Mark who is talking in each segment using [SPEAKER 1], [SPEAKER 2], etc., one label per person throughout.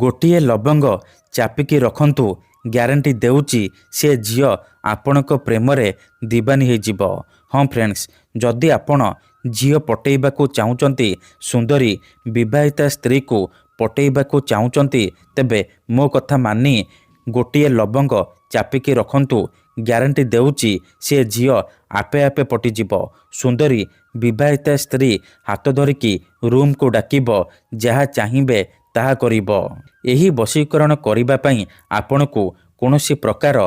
[SPEAKER 1] ଗୋଟିଏ ଲବଙ୍ଗ ଚାପିକି ରଖନ୍ତୁ, ଗ୍ୟାରେଣ୍ଟି ଦେଉଛି ସେ ଝିଅ ଆପଣଙ୍କ ପ୍ରେମରେ ଦିବାନୀ ହେଇଯିବ। ହଁ ଫ୍ରେଣ୍ଡସ୍, ଯଦି ଆପଣ ଝିଅ ପଟେଇବାକୁ ଚାହୁଁଛନ୍ତି, ସୁନ୍ଦରୀ ବିବାହିତା ସ୍ତ୍ରୀକୁ ପଟେଇବାକୁ ଚାହୁଁଛନ୍ତି, ତେବେ ମୋ କଥା ମାନି ଗୋଟିଏ ଲବଙ୍ଗ ଚାପିକି ରଖନ୍ତୁ, ଗ୍ୟାରେଣ୍ଟି ଦେଉଛି ସେ ଝିଅ ଆପେ ଆପେ ପଟିଯିବ। ସୁନ୍ଦରୀ ବିବାହିତା ସ୍ତ୍ରୀ ହାତ ଧରିକି ରୁମ୍କୁ ଡାକିବ, ଯାହା ଚାହିଁବେ ତାହା କରିବ। ଏହି ବଶୀକରଣ କରିବା ପାଇଁ ଆପଣଙ୍କୁ କୌଣସି ପ୍ରକାର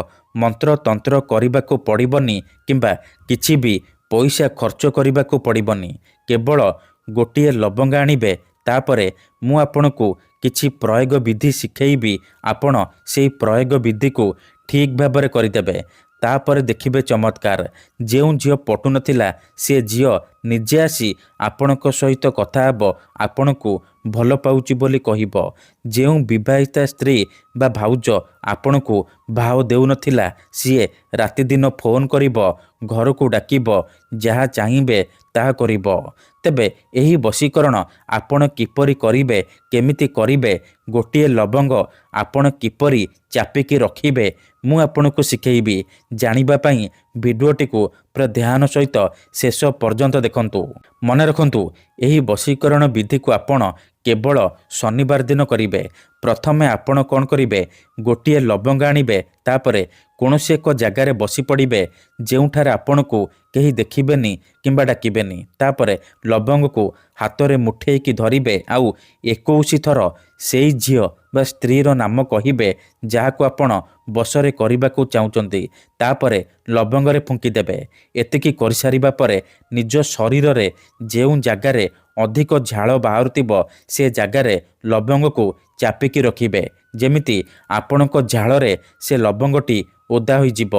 [SPEAKER 1] ମନ୍ତ୍ରତନ୍ତ୍ର କରିବାକୁ ପଡ଼ିବନି କିମ୍ବା କିଛି ବି ପଇସା ଖର୍ଚ୍ଚ କରିବାକୁ ପଡ଼ିବନି। କେବଳ ଗୋଟିଏ ଲବଙ୍ଗ ଆଣିବେ, ତାପରେ ମୁଁ ଆପଣଙ୍କୁ କିଛି ପ୍ରୟୋଗ ବିଧି ଶିଖେଇବି। ଆପଣ ସେହି ପ୍ରୟୋଗ ବିଧିକୁ ଠିକ୍ ଭାବରେ କରିଦେବେ, ତାପରେ ଦେଖିବେ ଚମତ୍କାର। ଯେଉଁ ଝିଅ ପଟୁନଥିଲା ସେ ଝିଅ ନିଜେ ଆସି ଆପଣଙ୍କ ସହିତ କଥା ହେବ, ଆପଣଙ୍କୁ ଭଲ ପାଉଛି ବୋଲି କହିବ। ଯେଉଁ ବିବାହିତା ସ୍ତ୍ରୀ ବା ଭାଉଜ ଆପଣଙ୍କୁ ଭାव ଦେଉନଥିଲା, ସିଏ ରାତିଦିନ ଫୋନ୍ କରିବ, ଘରକୁ ଡାକିବ, ଯାହା ଚାହିଁବେ ତାହା କରିବ। ତେବେ ଏହି ବଶୀକରଣ ଆପଣ କିପରି କରିବେ, କେମିତି କରିବେ, ଗୋଟିଏ ଲବଙ୍ଗ ଆପଣ କିପରି ଚାପିକି ରଖିବେ, ମୁଁ ଆପଣଙ୍କୁ ଶିଖେଇବି। ଜାଣିବା ପାଇଁ ଭିଡ଼ିଓଟିକୁ ପୁରା ଧ୍ୟାନ ସହିତ ଶେଷ ପର୍ଯ୍ୟନ୍ତ ଦେଖନ୍ତୁ। ମନେ ରଖନ୍ତୁ, ଏହି ବଶୀକରଣ ବିଧିକୁ ଆପଣ କେବଳ ଶନିବାର ଦିନ କରିବେ। ପ୍ରଥମେ ଆପଣ କ'ଣ କରିବେ, ଗୋଟିଏ ଲବଙ୍ଗ ଆଣିବେ, ତାପରେ କୌଣସି ଏକ ଜାଗାରେ ବସି ପଡ଼ିବେ ଯେଉଁଠାରେ ଆପଣଙ୍କୁ କେହି ଦେଖିବେନି କିମ୍ବା ଡାକିବେନି। ତାପରେ ଲବଙ୍ଗକୁ ହାତରେ ମୁଠେଇକି ଧରିବେ, ଆଉ 21 ଥର ସେଇ ଝିଅ ବା ସ୍ତ୍ରୀର ନାମ କହିବେ ଯାହାକୁ ଆପଣ ବଶରେ କରିବାକୁ ଚାହୁଁଛନ୍ତି। ତାପରେ ଲବଙ୍ଗରେ ଫୁଙ୍କିଦେବେ। ଏତିକି କରିସାରିବା ପରେ ନିଜ ଶରୀରରେ ଯେଉଁ ଜାଗାରେ ଅଧିକ ଝାଳ ବାହାରୁଥିବ ସେ ଜାଗାରେ ଲବଙ୍ଗକୁ ଚାପିକି ରଖିବେ, ଯେମିତି ଆପଣଙ୍କ ଝାଳରେ ସେ ଲବଙ୍ଗଟି ଓଦା ହୋଇଯିବ।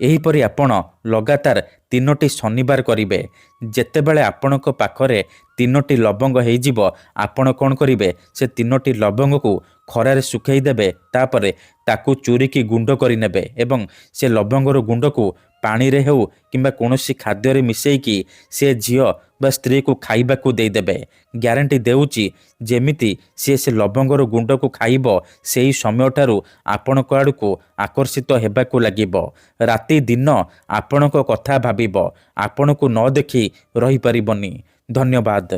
[SPEAKER 1] ଏହିପରି ଆପଣ ଲଗାତାର 3ଟି ଶନିବାର କରିବେ। ଯେତେବେଳେ ଆପଣଙ୍କ ପାଖରେ 3ଟି ଲବଙ୍ଗ ହେଇଯିବ, ଆପଣ କ'ଣ କରିବେ, ସେ 3ଟି ଲବଙ୍ଗକୁ ଖରାରେ ଶୁଖେଇ ଦେବେ। ତାପରେ ତାକୁ ଚୁରିକି ଗୁଣ୍ଡ କରିନେବେ ଏବଂ ସେ ଲବଙ୍ଗର ଗୁଣ୍ଡକୁ ପାଣିରେ ହେଉ କିମ୍ବା କୌଣସି ଖାଦ୍ୟରେ ମିଶାଇକି ସେ ଝିଅ ବା ସ୍ତ୍ରୀକୁ ଖାଇବାକୁ ଦେଇଦେବେ। ଗ୍ୟାରେଣ୍ଟି ଦେଉଛି ଯେମିତି ସେ ଲବଙ୍ଗର ଗୁଣ୍ଡକୁ ଖାଇବ, ସେହି ସମୟଠାରୁ ଆପଣଙ୍କ ଆଡ଼କୁ ଆକର୍ଷିତ ହେବାକୁ ଲାଗିବ। ରାତି ଦିନ ଆପଣଙ୍କ କଥା ଭାବିବ, ଆପଣଙ୍କୁ ନ ଦେଖି ରହିପାରିବନି। ଧନ୍ୟବାଦ।